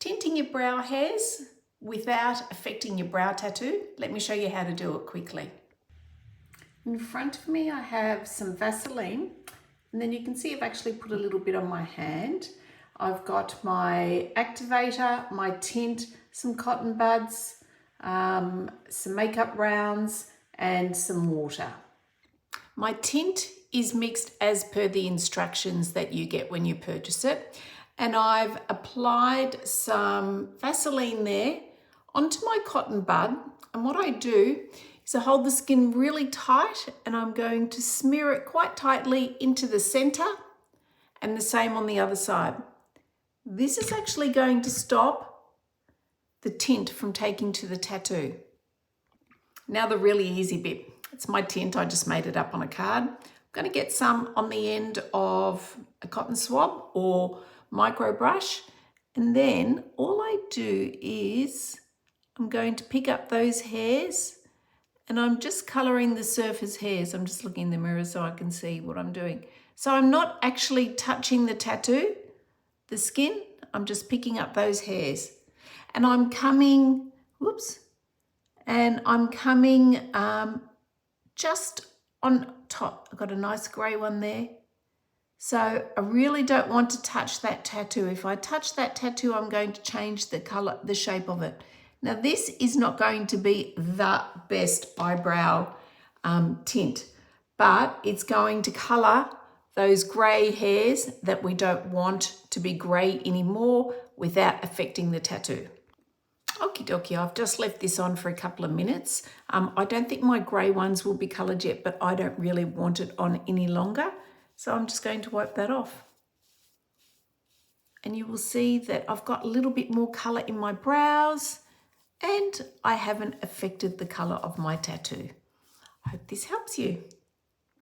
Tinting your brow hairs without affecting your brow tattoo. Let me show you how to do it quickly. In front of me I have some Vaseline, and then you can see I've actually put a little bit on my hand. I've got my activator, my tint, some cotton buds, some makeup rounds and some water. My tint is mixed as per the instructions that you get when you purchase it. And I've applied some Vaseline there onto my cotton bud. And what I do is I hold the skin really tight and I'm going to smear it quite tightly into the center and the same on the other side. This is actually going to stop the tint from taking to the tattoo. Now the really easy bit. It's my tint, I just made it up on a card. I'm going to get some on the end of a cotton swab or micro brush, and then all I do is I'm going to pick up those hairs and I'm just colouring the surface hairs. I'm just looking in the mirror so I can see what I'm doing. So I'm not actually touching the tattoo, the skin, I'm just picking up those hairs. And I'm coming, just on top. I've got a nice grey one there. So I really don't want to touch that tattoo. If I touch that tattoo, I'm going to change the colour, the shape of it. Now this is not going to be the best eyebrow tint, but it's going to colour those grey hairs that we don't want to be grey anymore without affecting the tattoo. Okie dokie, I've just left this on for a couple of minutes. I don't think my grey ones will be coloured yet, but I don't really want it on any longer. So I'm just going to wipe that off. And you will see that I've got a little bit more colour in my brows and I haven't affected the colour of my tattoo. I hope this helps you.